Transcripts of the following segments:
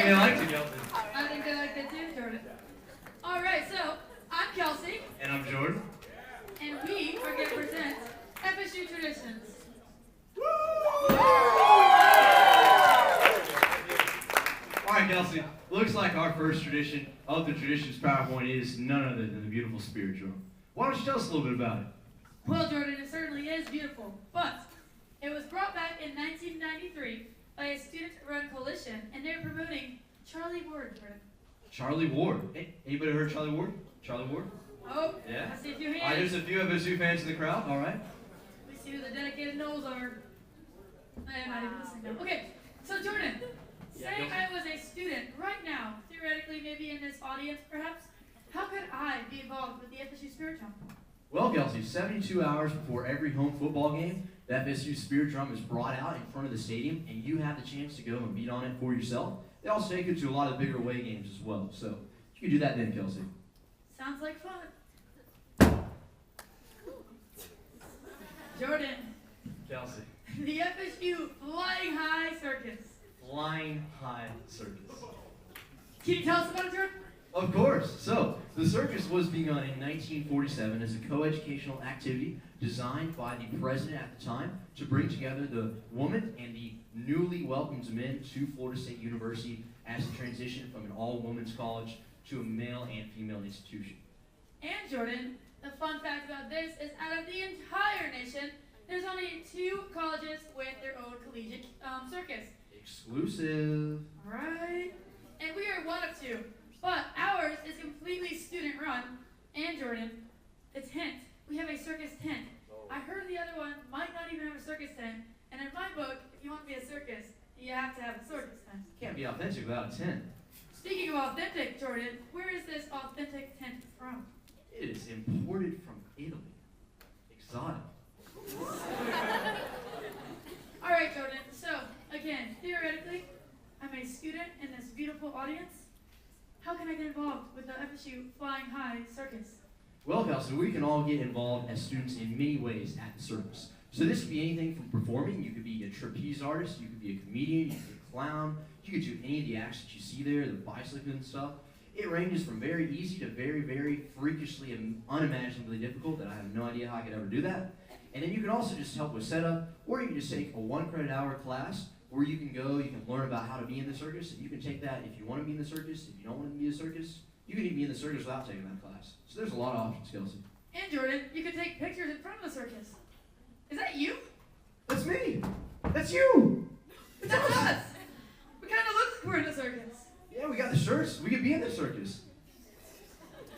think they liked it, Kelsey. I think they liked it too, Jordan. All right, so I'm Kelsey. And I'm Jordan. And we are going to present FSU Traditions. All right, Kelsey. Looks like our first tradition of the Traditions PowerPoint is none other than the beautiful spirit drum. Why don't you tell us a little bit about it? Well, Jordan, it certainly is beautiful, but it was brought back in 1993 by a student-run coalition, and they're promoting Charlie Ward, Jordan. Charlie Ward. Hey, anybody heard Charlie Ward? Charlie Ward? Oh, Yeah. I see a few hands. There's a few FSU fans in the crowd. All right. We see who the dedicated knows are. I am not even listening now. Okay, so Jordan, say I was a student right now, theoretically maybe in this audience perhaps, how could I be involved with the FSU Spirit Drum? Well, Kelsey, 72 hours before every home football game, the FSU Spirit Drum is brought out in front of the stadium, and you have the chance to go and beat on it for yourself. They also take it to a lot of bigger away games as well, so you can do that then, Kelsey. Sounds like fun. Jordan. Kelsey. The FSU Flying High Circus. Flying High Circus. Can you tell us about it, Jordan? Of course. So, the circus was begun in 1947 as a coeducational activity designed by the president at the time to bring together the women and the newly welcomed men to Florida State University as a transition from an all-women's college to a male and female institution. And Jordan, the fun fact about this is out of the entire nation, there's only 2 colleges with their own collegiate circus. Exclusive. All right. And we are one of 2. But ours is completely student-run. And Jordan, the tent. We have a circus tent. I heard the other one might not even have a circus tent. And in my book, if you want to be a circus, you have to have a circus tent. Can't be authentic without a tent. Speaking of authentic, Jordan, where is this authentic tent from? It is imported from Italy. Exotic. All right, Jordan. So, again, theoretically, I'm a student in this beautiful audience. How can I get involved with the FSU Flying High Circus? Well, Kelsey, we can all get involved as students in many ways at the circus. So this could be anything from performing. You could be a trapeze artist, you could be a comedian, you could be a clown, you could do any of the acts that you see there, the bicycling and stuff. It ranges from very easy to very, very freakishly and unimaginably difficult that I have no idea how I could ever do that. And then you can also just help with setup, or you can just take a 1 credit hour class where you can go, you can learn about how to be in the circus, and you can take that if you want to be in the circus. If you don't want to be in the circus, you can even be in the circus without taking that class. So there's a lot of options, Kelsey. And Jordan, you can take pictures in front of the circus. Is that you? That's me. That's you. That's us. We kind of look like we're in a circus. Yeah, we got the shirts. We could be in the circus.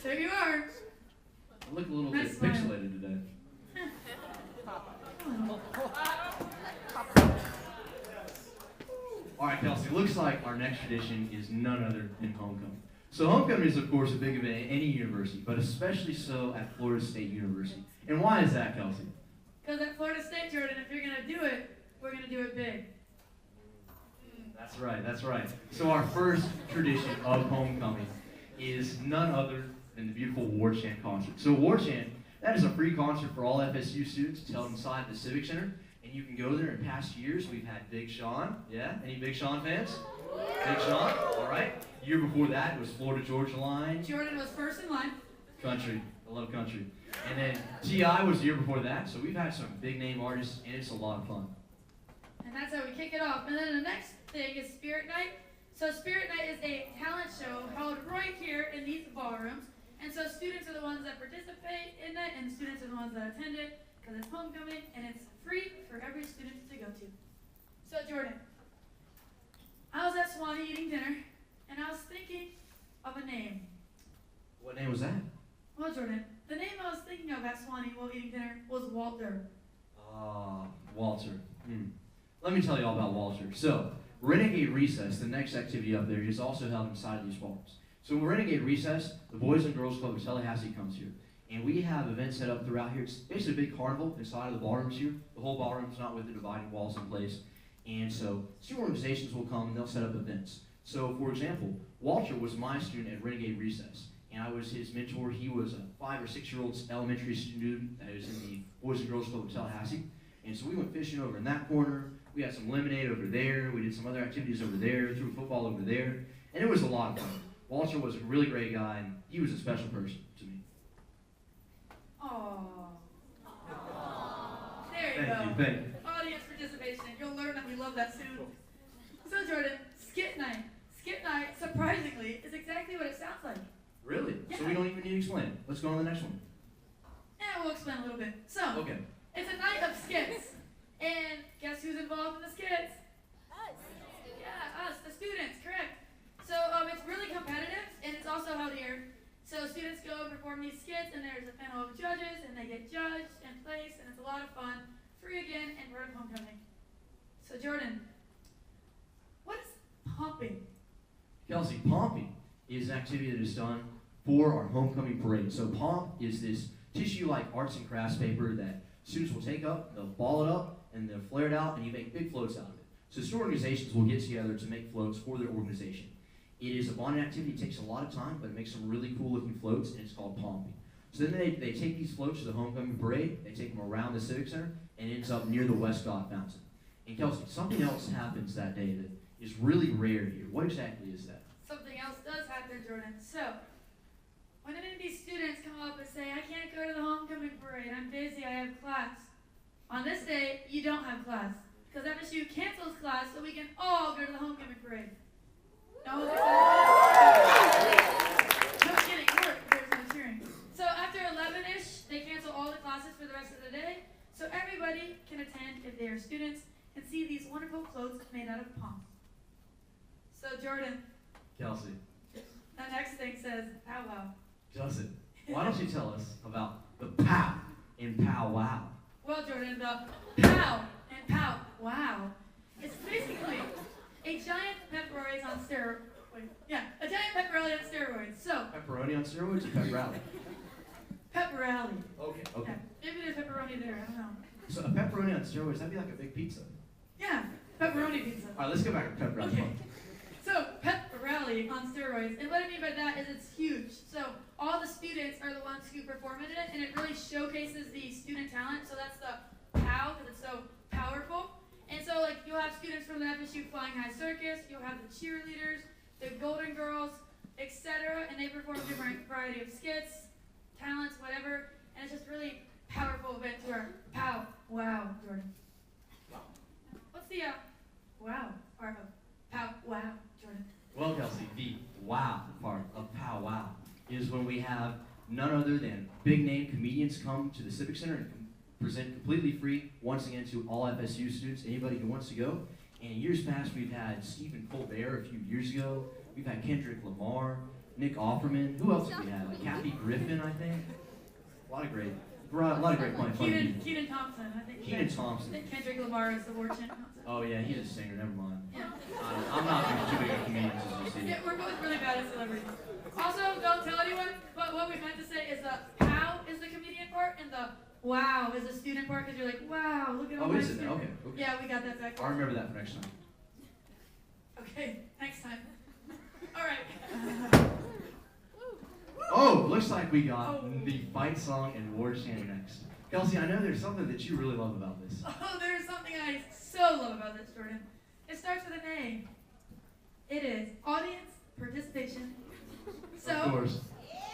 There you are. I look a little bit pixelated today. All right, Kelsey, looks like our next tradition is none other than homecoming. So homecoming is, of course, a big event at any university, but especially so at Florida State University. And why is that, Kelsey? Because at Florida State, Jordan, if you're going to do it, we're going to do it big. That's right, that's right. So our first tradition of homecoming is none other than the beautiful War Chant concert. So War Chant, that is a free concert for all FSU students. It's held inside the Civic Center. And you can go there. In past years, we've had Big Sean. Yeah? Any Big Sean fans? Big Sean? All right. The year before that, it was Florida Georgia Line. Jordan was first in line. Country. I love country. And then T.I. was the year before that. So we've had some big name artists, and it's a lot of fun. And that's how we kick it off. And then the next thing is Spirit Night. So Spirit Night is a talent show held right here in these ballrooms. And so students are the ones that participate in it, and students are the ones that attend it, because it's homecoming, and it's free for every student to go to. So Jordan, I was at Swanee eating dinner, and I was thinking of a name. What name was that? Well, Jordan, the name I was thinking of at Swanee while eating dinner was Walter. Walter. Let me tell you all about Walter. So, Renegade Recess, the next activity up there, is also held inside of these ballrooms. So Renegade Recess, the Boys and Girls Club of Tallahassee comes here. And we have events set up throughout here. It's basically a big carnival inside of the ballrooms here. The whole ballroom is not with the dividing walls in place. And so student organizations will come and they'll set up events. So for example, Walter was my student at Renegade Recess. And I was his mentor. He was a 5 or 6 year old elementary student that was in the Boys and Girls Club of Tallahassee. And so we went fishing over in that corner. We had some lemonade over there. We did some other activities over there, threw football over there. And it was a lot of fun. Walter was a really great guy, and he was a special person to me. Aww. There you go. Thank you. Audience participation. You'll learn that we love that soon. So Jordan, skit night. Skit night, surprisingly, is exactly what it sounds like. Really? Yeah. So we don't even need to explain. Let's go on to the next one. Yeah, we'll explain a little bit. So, Okay. it's a night of skits. And guess who's involved in the skits? Us. Yeah, us, the students, correct. So it's really competitive, and it's also held here. So students go and perform these skits, and there's a panel of judges, and they get judged and placed, and it's a lot of fun. Free again, and we're at homecoming. So Jordan, what is pomping? Kelsey, pomping is an activity that is done for our homecoming parade. So pomp is this tissue-like arts and crafts paper that students will take up, they'll ball it up, and they'll flare it out, and you make big floats out of it. So student organizations will get together to make floats for their organization. It is a bonding activity. It takes a lot of time, but it makes some really cool-looking floats, and it's called pomping. So then they take these floats to the homecoming parade, they take them around the Civic Center, and it ends up near the Westcott Fountain. And Kelsey, something else happens that day that is really rare here. What exactly is that? Something else does happen, Jordan. So, when any of these students come up and say, I can't go to the homecoming parade, I'm busy, I have class. On this day, you don't have class, because FSU cancels class so we can all go to the homecoming parade. No, there's no kidding, there's no cheering. So after 11-ish, they cancel all the classes for the rest of the day, so everybody can attend if they are students and see these wonderful floats made out of palm. So Jordan, Kelsey. that next thing says powwow. Justin, why don't you tell us about the pow in powwow? Well, Jordan, the pow and pow wow. It's basically a giant pepperoni on steroids. Yeah, a giant pepperoni on steroids. So Pepperoni on steroids or pep rally? pepperoni. Okay. Yeah, maybe there's pepperoni there. I don't know. So a pepperoni on steroids, that'd be like a big pizza. Yeah, pepperoni pizza. All right, let's go back to pep rally. Okay. So pep rally on steroids, and what I mean by that is it's huge. So all the students are the ones who perform in it, and it really showcases the student talent. So that's the POW, because it's so powerful. And so like you'll have students from the FSU Flying High Circus, you'll have the cheerleaders, the Golden Girls, etc., and they perform a different variety of skits, talents, whatever, and it's just really powerful event to our POW. Wow, Jordan. What's the wow part of POW? Wow, Jordan. Well, Kelsey, the wow part of powwow is when we have none other than big name comedians come to the Civic Center and present completely free, once again, to all FSU students, anybody who wants to go. And in years past, we've had Stephen Colbert a few years ago. We've had Kendrick Lamar, Nick Offerman. Who else did we have? Like Kathy Griffin, I think. A lot of great funny people. Keenan Thompson, I think. Keenan Thompson. I think Kendrick Lamar is the war chant. Oh yeah, he's a singer. Never mind. Yeah. I'm not too big of a comedian, as you see. Yeah, we're both really bad at celebrities. Also, don't tell anyone, but what we meant to say is the POW is the comedian part, and the wow is the student part, because you're like, wow, look at all Oh, my is it? students. Okay. Yeah, we got that back. I'll remember that for next time. Okay, next time. All right. Oh, looks like we got the fight song and war chant next. Kelsey, I know there's something that you really love about this. Oh, there's something I so love about this, Jordan. It starts with an A. It is audience participation. So, Of course.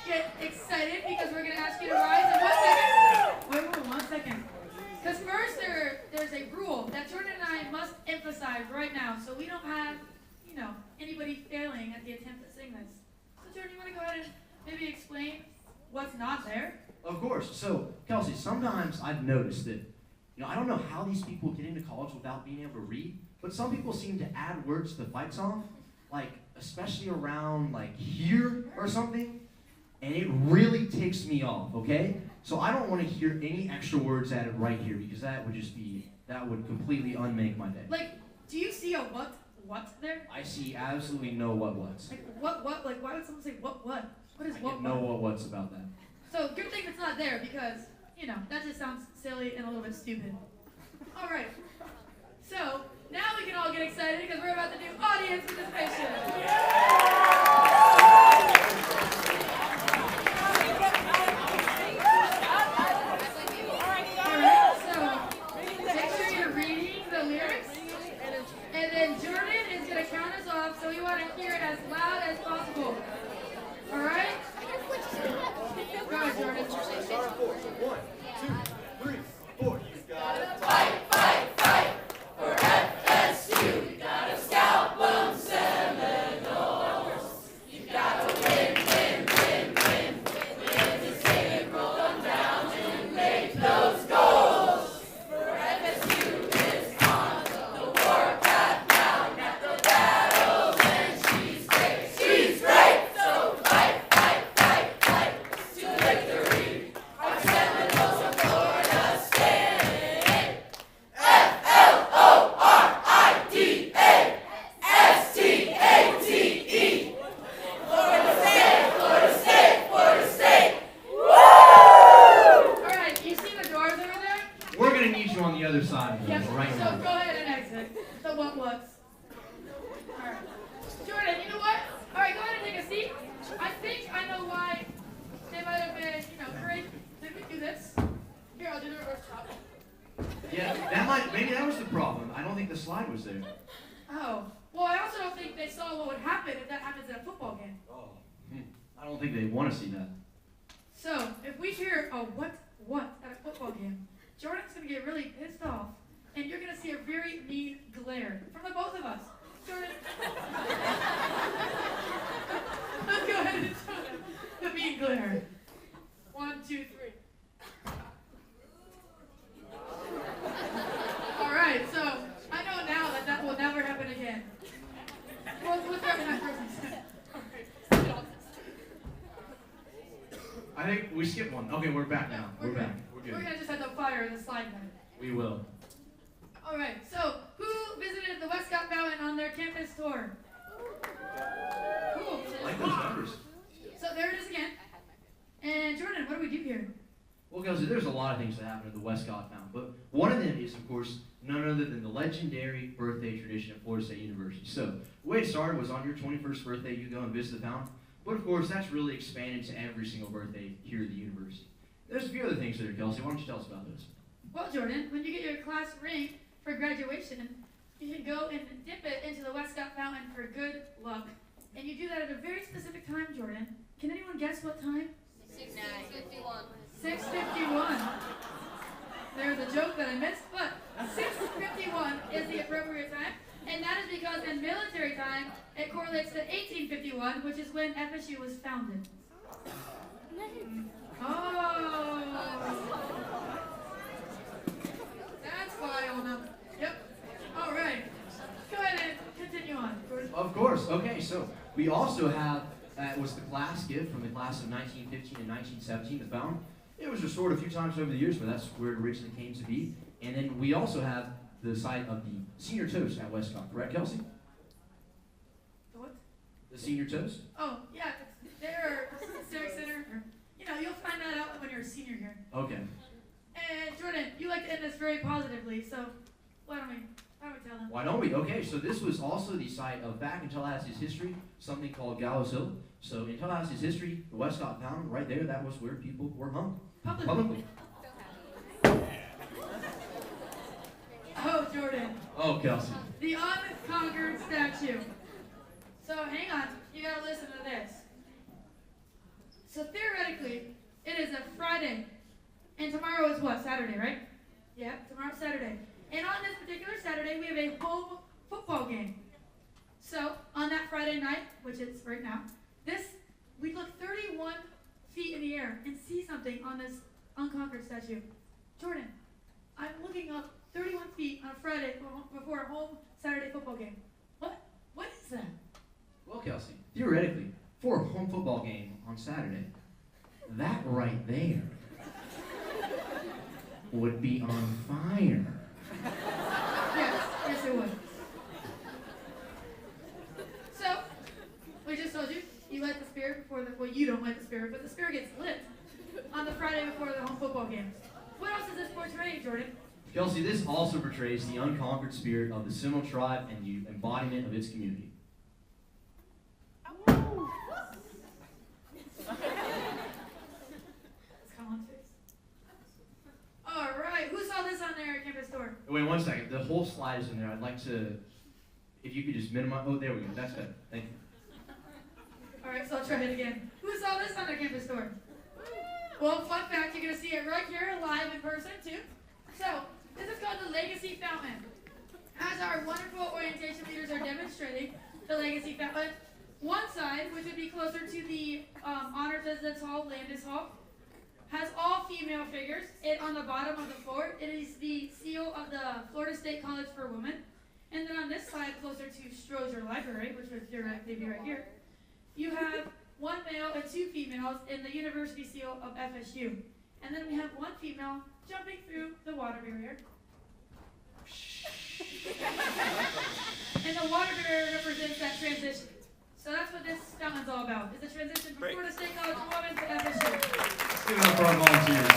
get excited because we're going to ask you to rise in 1 second. Wait, 1 second. Because first there's a rule that Jordan and I must emphasize right now so we don't have, anybody failing at the attempt to sing this. So Jordan, you want to go ahead and maybe explain what's not there? Of course. So, Kelsey, sometimes I've noticed that, I don't know how these people get into college without being able to read, but some people seem to add words to the fight song, like, especially around, like, here or something, and it really ticks me off, okay? So I don't want to hear any extra words added right here, because that would completely unmake my day. Like, do you see a what there? I see absolutely no what's. Like, what? Like, why would someone say what? What is I what? get no what's about that. So, good thing it's not there because, that just sounds silly and a little bit stupid. All right. So, now we can all get excited because we're about to do audience participation. All right, so take the lyrics. And then Jordan is going to count us off, so we want to hear it as loud as possible. All right? Go ahead, Jordan. Start 4. 1, 2, 3, 4. You gotta Fight, fight, fight for FSU. You gotta scalp them Seminoles. You gotta win, win, win, win. Win the state, roll them down and make those goals. For FSU is on the warpath now. At the battle and she's great. She's great. So fight, fight, fight, fight to victory. Our Seminoles of Florida stand. FLORIDA STATE. Florida State, Florida State, Florida State. Woo! All right, you see the doors over there? We're going to need you on the other side of Yes, them right so now. go ahead and exit. The what-whats. All right. Jordan, you know what? All right, go ahead and take a seat. I think I know why they might have been, great. Did we do this? Here, I'll do the reverse chop. Yeah, maybe that was the problem. I don't think the slide was there. Oh. Well, I also don't think they saw what would happen if that happens in a football game. I don't think they want to see that. So, if we hear a what at a football game, Jordan's going to get really pissed off, and you're going to see a very mean glare from the both of us. Jordan. Let's go ahead and show them the mean glare. 1, 2, 3. All right, so I know now that will never happen again. What's that that person said? All right, sit on this. I think we skipped one. Okay, we're back now. We're back. We're We're good. going to just have to fire the slide then. We will. All right, so who visited the Westcott Mountain on their campus tour? Cool. I like those numbers. So there it is again. And Jordan, what do we do here? Well, Kelsey, there's a lot of things that happen at the Westcott Mountain, but one of them is, of course, none other than the legendary birthday tradition at Florida State University. So, the way it started was on your 21st birthday, you go and visit the fountain, but of course, that's really expanded to every single birthday here at the university. There's a few other things there, Kelsey. Why don't you tell us about those? Well, Jordan, when you get your class ring for graduation, you can go and dip it into the Westcott Fountain for good luck. And you do that at a very specific time, Jordan. Can anyone guess what time? 6:51. 6:51. There's a joke that I missed, but 6:51 is the appropriate time. And that is because in military time, it correlates to 1851, which is when FSU was founded. Oh. That's why I'll know. Yep. All right. Go ahead and continue on, Jordan. Of course. Okay, so we also have, was the class gift from the class of 1915 and 1917, the fountain. It was restored a few times over the years, but that's where it originally came to be. And then we also have the site of the senior toast at Westcott, correct, Kelsey? The what? The senior toast? Oh, yeah. It's there, Civic Center. You'll find that out when you're a senior here. Okay. And Jordan, you like to end this very positively, so why don't we tell them? Why don't we? Okay, so this was also the site of, back in Tallahassee's history, something called Gallows Hill. So in Tallahassee's history, the Westcott Fountain, right there, that was where people were hung. Publicly. Oh, Jordan. Oh, Kelsey. The unconquered statue. So hang on, you gotta listen to this. So theoretically, it is a Friday, and tomorrow is what? Saturday, right? Yeah, tomorrow's Saturday. And on this particular Saturday, we have a home football game. So on that Friday night, which is right now, we look 31 feet in the air and see something on this unconquered statue. Jordan, I'm looking up 31 feet on a Friday before a home Saturday football game. What is that? Well, Kelsey, theoretically, for a home football game on Saturday, that right there would be on fire. Yes, it would. So, we just told you, you light the spirit well, you don't light the spirit, but the spirit gets lit on the Friday before the home football games. What else does this portray, Jordan? Kelsey, this also portrays the unconquered spirit of the Seminole tribe and the embodiment of its community. Let's come on, face. All right, who saw this on their campus tour? Wait 1 second. The whole slide is in there. I'd like to, if you could just minimize. Oh, there we go. That's better. Thank you. All right, so I'll try it again. Who saw this on their campus tour? Well, fun fact, you're going to see it right here live in person, too. So, this is called the Legacy Fountain. As our wonderful orientation leaders are demonstrating the Legacy Fountain, one side, which would be closer to the Honors Residence Hall, Landis Hall, has all female figures. On the bottom of the floor, it is the seal of the Florida State College for Women. And then on this side, closer to Strozier Library, which would maybe right here, you have one male and two females in the University seal of FSU. And then we have one female jumping through the water barrier. And the water barrier represents that transition. So that's what this fountain's all about. It's a transition from Florida State College for Women to FSU. Let's give it up for our volunteers.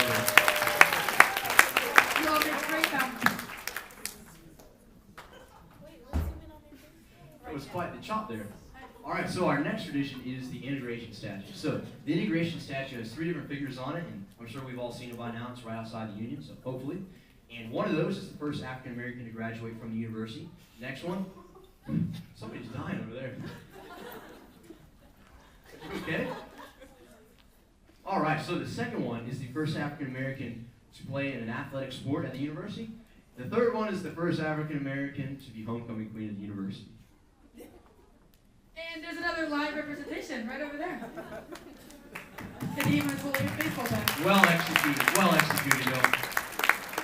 You all make great fountains. That was quite the chop there. All right, so our next tradition is the integration statue. So the integration statue has 3 different figures on it, and I'm sure we've all seen it by now. It's right outside the Union, so hopefully. And one of those is the first African American to graduate from the university. Next one, somebody's dying over there. Okay. All right, so the second one is the first African American to play in an athletic sport at the university. The third one is the first African American to be homecoming queen at the university. And there's another live representation right over there. Kadeem is holding a baseball bat. Well executed, though.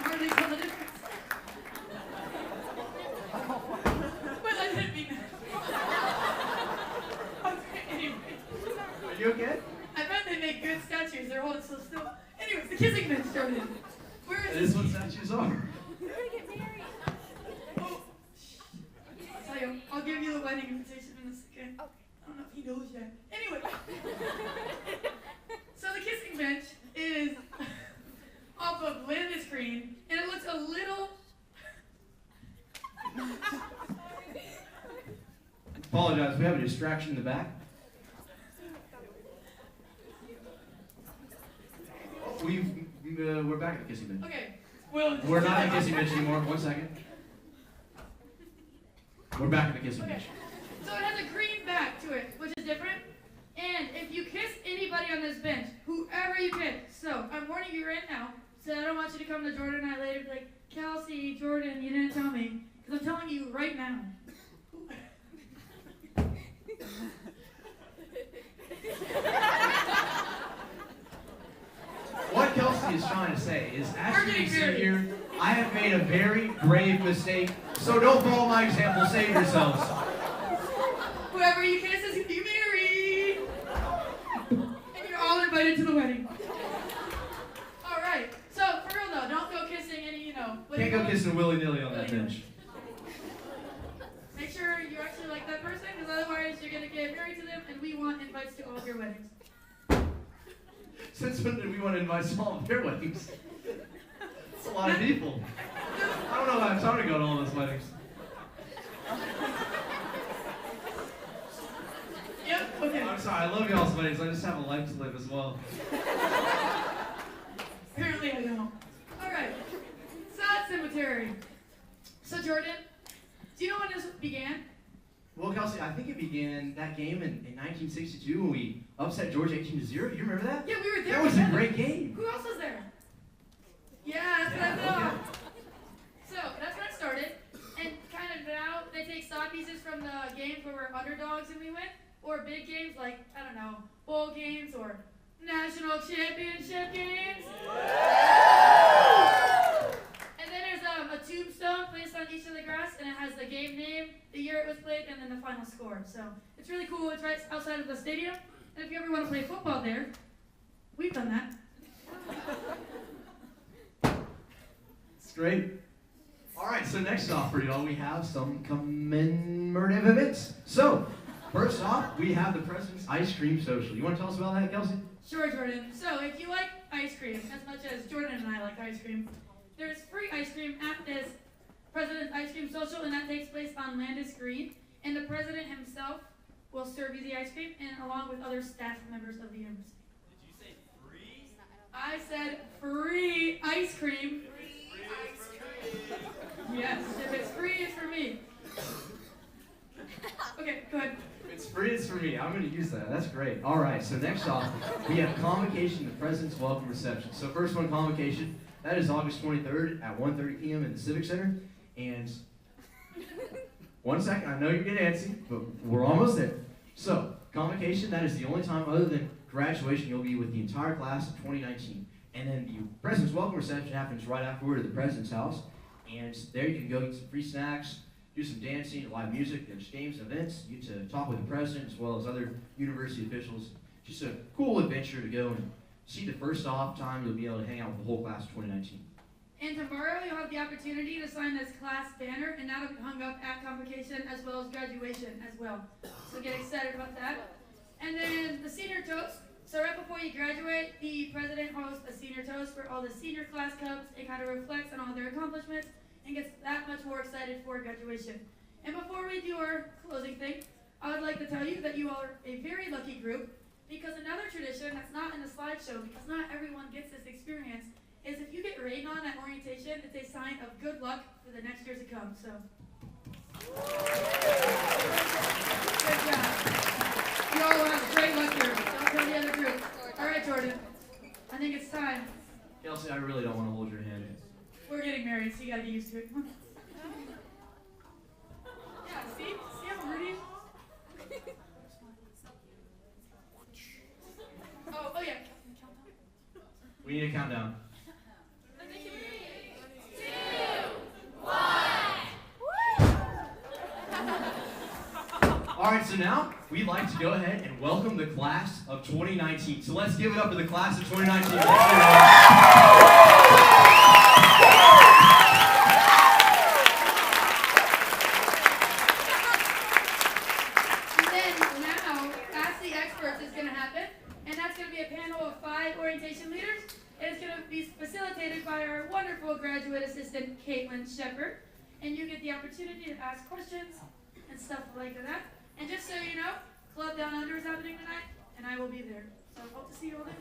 Hardly tell the difference. But I didn't mean that. Okay, anyway. Are you okay? I bet they make good statues. They're holding so still. Anyways, the kissing bench started in. Where is This is what statues are. We're gonna get married. Oh, I'll tell you, I'll give you the wedding invitation in a second. Okay. I don't know if he knows yet. Anyway. So the kissing bench is off of Landis Green, and it looks a little... Apologize, we have a distraction in the back. We're back at the kissing bench. Okay. Well, We're not at the kissing bench anymore. 1 second. We're back at the kissing Okay. bench. So it has a green back to it, which is different. And if you kiss anybody on this bench, whoever you kiss, so I'm warning you right now, so I don't want you to come to Jordan and I later and be like, Kelsey, Jordan, you didn't tell me. Because I'm telling you right now. What Kelsey is trying to say is, as We're you can getting see married. here, I have made a very grave mistake, so don't follow my example. Save yourselves. Whoever you kiss is going to be married. And you're all invited to the wedding. All right. So, for real though, don't go kissing any, what do Can't you go call it? kissing willy-nilly on that bench. Make sure you actually like that person, because otherwise you're going to get married to them, and we want invites to all of your weddings. Since when did we want to invite all of their weddings? That's a lot of people. I don't know if I have time to go to all those weddings. Yep, okay. I'm sorry, I love y'all's weddings. I just have a life to live as well. Apparently I don't. Alright. Sad Cemetery. So Jordan, do you know when this began? Well, Kelsey, I think it began that game in 1962 when we upset Georgia 18-0. You remember that? Yeah, we were there. That was a together. great game. Who else was there? Yeah, that's what I thought. So that's when it started. And kind of now they take stock pieces from the games where we're underdogs and we win, or big games like, I don't know, bowl games or national championship games. And then there's a tombstone placed on each of the grass, and it has the game name, the year it was played, and then the final score. So it's really cool. It's right outside of the stadium. And if you ever want to play football there, we've done that. It's great. All right, so next off for y'all, we have some commemorative events. So, first off, we have the President's Ice Cream Social. You want to tell us about that, Kelsey? Sure, Jordan. So if you like ice cream as much as Jordan and I like ice cream, there's free ice cream at this President's Ice Cream Social, and that takes place on Landis Green. And the president himself will serve you the ice cream, and along with other staff members of the university. Did you say free? I said free ice cream. Free ice cream. Yes, if it's free, it's for me. Okay, go ahead. If it's free, it's for me. I'm going to use that. That's great. All right, so next off, we have Convocation, the President's Welcome Reception. So first one, Convocation, that is August 23rd at 1:30 p.m. in the Civic Center. And one second, I know you're getting antsy, but we're almost there. So, Convocation, that is the only time other than graduation you'll be with the entire class of 2019. And then the President's Welcome Reception happens right afterward at the President's house. And there you can go get some free snacks, do some dancing, live music, there's games and events. You get to talk with the President as well as other university officials. Just a cool adventure to go and see the first off time you'll be able to hang out with the whole class of 2019. And tomorrow you'll have the opportunity to sign this class banner, and that'll be hung up at Convocation as well as graduation as well. So get excited about that. And then the senior toast. So right before you graduate, the president hosts a senior toast for all the senior class comes. It kind of reflects on all their accomplishments and gets that much more excited for graduation. And before we do our closing thing, I would like to tell you that you all are a very lucky group, because another tradition that's not in the slideshow, because not everyone gets this experience, is if you get rained on at orientation, it's a sign of good luck for the next years to come. So, good job. You all will have great luck here. Don't tell the other group. All right, Jordan. I think it's time. Kelsey, I really don't want to hold your hand. We're getting married, so you gotta get used to it. Yeah, see how rude he is? Oh yeah. We need a countdown. 3, 2, 1. All right, so now we'd like to go ahead and welcome the class of 2019. So let's give it up to the class of 2019. And then now, Ask the Experts is going to happen, and that's going to be a panel of 5 orientation leaders. It is going to be facilitated by our wonderful graduate assistant, Caitlin Shepard, and you get the opportunity to ask questions and stuff like that. And just so you know, Club Down Under is happening tonight, and I will be there. So hope to see you all there.